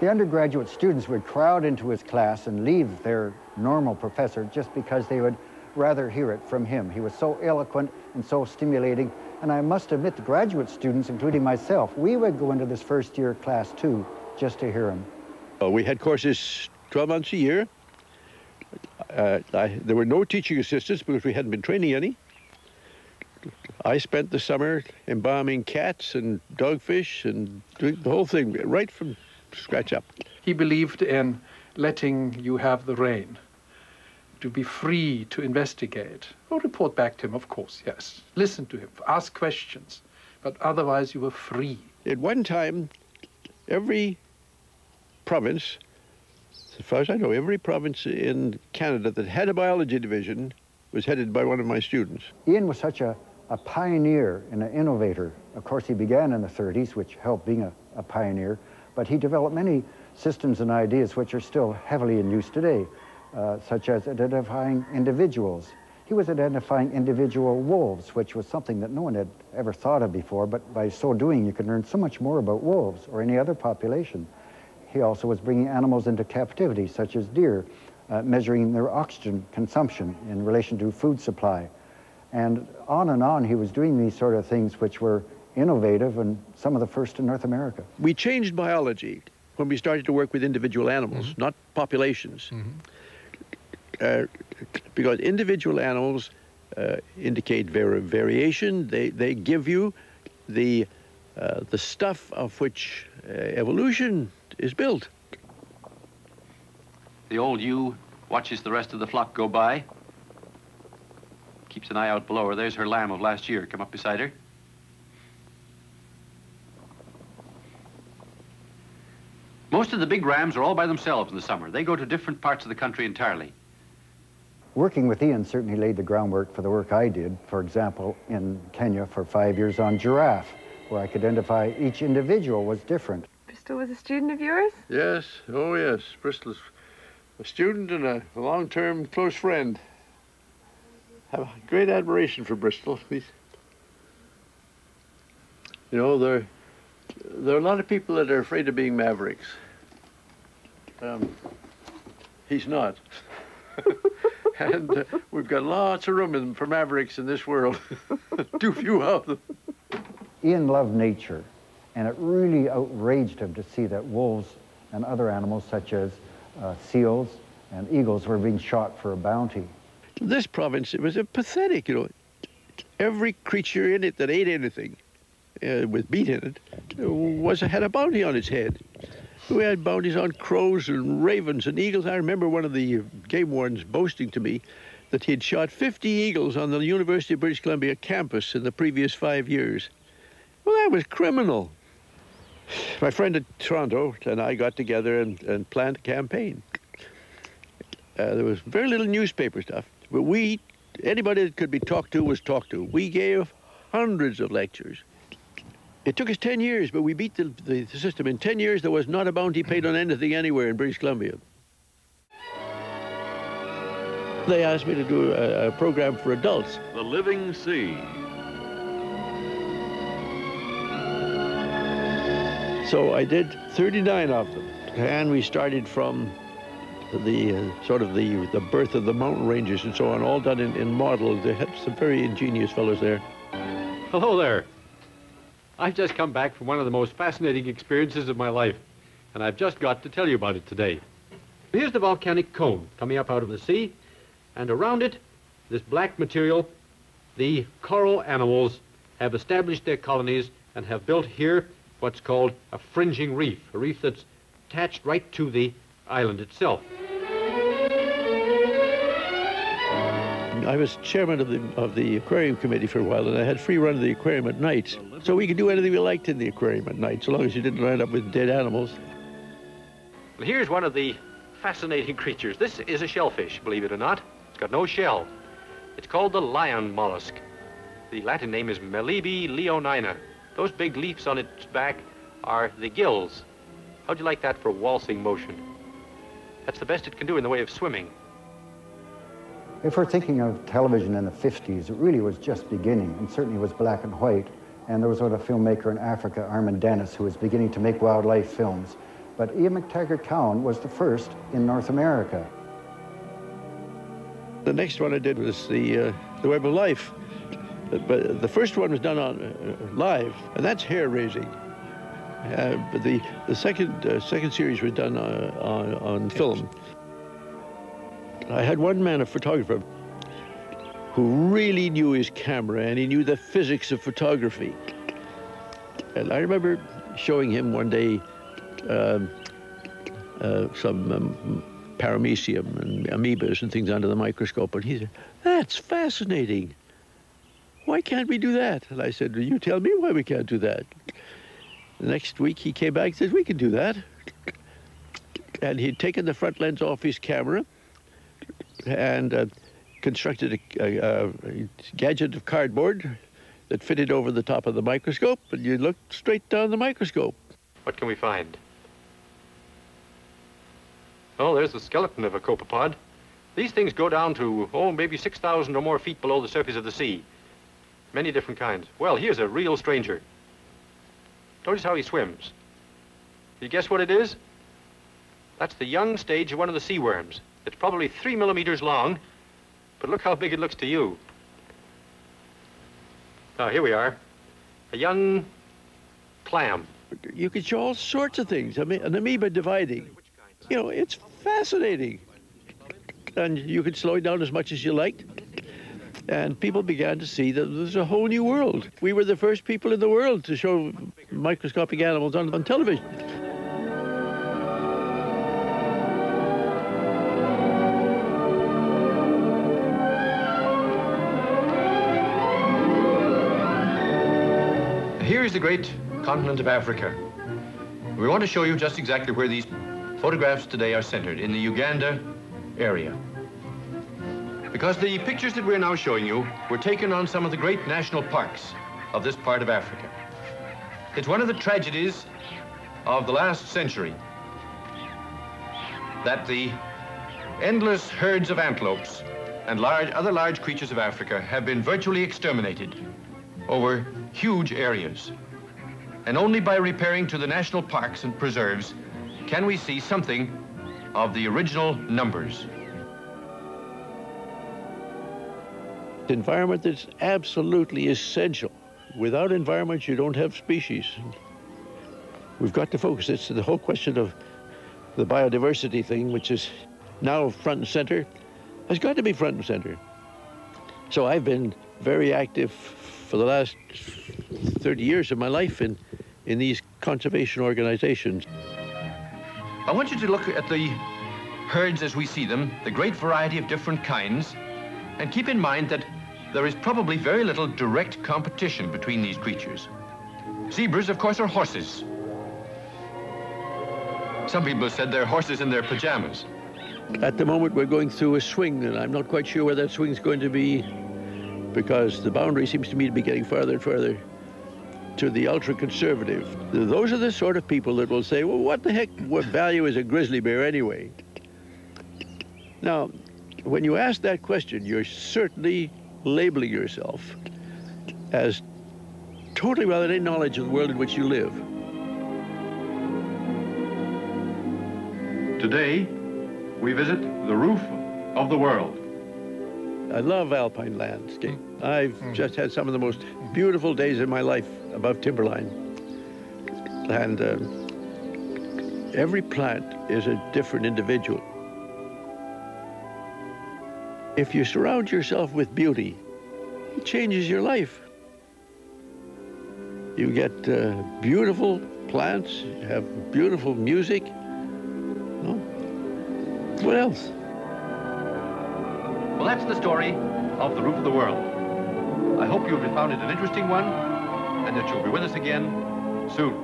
The undergraduate students would crowd into his class and leave their normal professor just because they would rather hear it from him. He was so eloquent and so stimulating. And I must admit, the graduate students, including myself, we would go into this first-year class too, just to hear him. We had courses 12 months a year. There were no teaching assistants because we hadn't been training any. I spent the summer embalming cats and dogfish and doing the whole thing right from scratch up. He believed in letting you have the rein, to be free to investigate. Or report back to him, of course, yes. Listen to him, ask questions, but otherwise you were free. At one time, every province, as far as I know, every province in Canada that had a biology division was headed by one of my students. Ian was such a pioneer and an innovator. Of course, he began in the 30s, which helped being a pioneer, but he developed many systems and ideas which are still heavily in use today, such as identifying individuals. He was identifying individual wolves, which was something that no one had ever thought of before, but by so doing, you could learn so much more about wolves or any other population. He also was bringing animals into captivity, such as deer, measuring their oxygen consumption in relation to food supply. And on he was doing these sort of things which were innovative and some of the first in North America. We changed biology when we started to work with individual animals, not populations. Because individual animals indicate variation. They give you the stuff of which evolution is built. The old ewe watches the rest of the flock go by, keeps an eye out below her. There's her lamb of last year. Come up beside her. Most of the big rams are all by themselves in the summer. They go to different parts of the country entirely. Working with Ian certainly laid the groundwork for the work I did, for example, in Kenya for 5 years on giraffe, where I could identify each individual was different. Bristol was a student of yours? Yes, oh yes. Bristol's a student and a long-term close friend. I have great admiration for Bristol. You know, there are a lot of people that are afraid of being mavericks. He's not. And we've got lots of room for mavericks in this world. Too few of them. Ian loved nature, and it really outraged him to see that wolves and other animals such as seals and eagles were being shot for a bounty. This province, it was pathetic, you know. Every creature in it that ate anything with meat in it had a bounty on its head. We had bounties on crows and ravens and eagles. I remember one of the game wardens boasting to me that he had shot 50 eagles on the University of British Columbia campus in the previous 5 years. Well, that was criminal. My friend at Toronto and I got together and planned a campaign. There was very little newspaper stuff, but anybody that could be talked to was talked to. We gave hundreds of lectures. It took us 10 years, but we beat the system. In 10 years, there was not a bounty paid on anything anywhere in British Columbia. They asked me to do a program for adults. The Living Sea. So I did 39 of them. And we started from the birth of the mountain ranges and so on, all done in model. They had some very ingenious fellows there. Hello there. I've just come back from one of the most fascinating experiences of my life, and I've just got to tell you about it today. Here's the volcanic cone coming up out of the sea, and around it, this black material, the coral animals have established their colonies and have built here what's called a fringing reef, a reef that's attached right to the island itself. I was chairman of the aquarium committee for a while, and I had free run of the aquarium at night. So we could do anything we liked in the aquarium at night, so long as you didn't end up with dead animals. Well, here's one of the fascinating creatures. This is a shellfish, believe it or not. It's got no shell. It's called the lion mollusk. The Latin name is Melibe leonina. Those big leaves on its back are the gills. How'd you like that for waltzing motion? That's the best it can do in the way of swimming. If we're thinking of television in the 50s, it really was just beginning, and certainly was black and white. And there was a filmmaker in Africa, Armand Dennis, who was beginning to make wildlife films. But Ian McTaggart-Cowan was the first in North America. The next one I did was the Web of Life. But the first one was done on live, and that's hair raising. But the second series was done on film. I had one man, a photographer, who really knew his camera, and he knew the physics of photography. And I remember showing him one day some paramecium and amoebas and things under the microscope, and he said, "That's fascinating. Why can't we do that?" And I said, "You tell me why we can't do that." The next week he came back and said, "We can do that." And he'd taken the front lens off his camera and constructed a gadget of cardboard that fitted over the top of the microscope, and you looked straight down the microscope. What can we find? Oh, there's the skeleton of a copepod. These things go down to, oh, maybe 6,000 or more feet below the surface of the sea. Many different kinds. Well, here's a real stranger. Notice how he swims. You guess what it is? That's the young stage of one of the sea worms. It's probably 3 millimeters long, but look how big it looks to you. Now, here we are. A young clam. You could show all sorts of things. I mean, an amoeba dividing. You know, it's fascinating. And you could slow it down as much as you liked. And people began to see that there's a whole new world. We were the first people in the world to show microscopic animals on television. Here is the great continent of Africa. We want to show you just exactly where these photographs today are centered, in the Uganda area. Because the pictures that we're now showing you were taken on some of the great national parks of this part of Africa. It's one of the tragedies of the last century that the endless herds of antelopes and other large creatures of Africa have been virtually exterminated over huge areas. And only by repairing to the national parks and preserves can we see something of the original numbers. The environment is absolutely essential. Without environment, you don't have species. We've got to focus. It's the whole question of the biodiversity thing, which is now front and center, has got to be front and center. So I've been very active for the last 30 years of my life in these conservation organizations. I want you to look at the herds as we see them, the great variety of different kinds, and keep in mind that there is probably very little direct competition between these creatures. Zebras, of course, are horses. Some people have said they're horses in their pajamas. At the moment, we're going through a swing, and I'm not quite sure where that swing's going to be, because the boundary seems to me to be getting farther and further to the ultra-conservative. Those are the sort of people that will say, well, what the heck, what value is a grizzly bear anyway? Now, when you ask that question, you're certainly labeling yourself as totally without any knowledge of the world in which you live. Today, we visit the roof of the world. I love alpine landscape. I've just had some of the most beautiful days in my life above timberline. And every plant is a different individual. If you surround yourself with beauty, it changes your life. You get beautiful plants, you have beautiful music. Well, what else? Well, that's the story of the roof of the world. I hope you've found it an interesting one, and that you'll be with us again soon.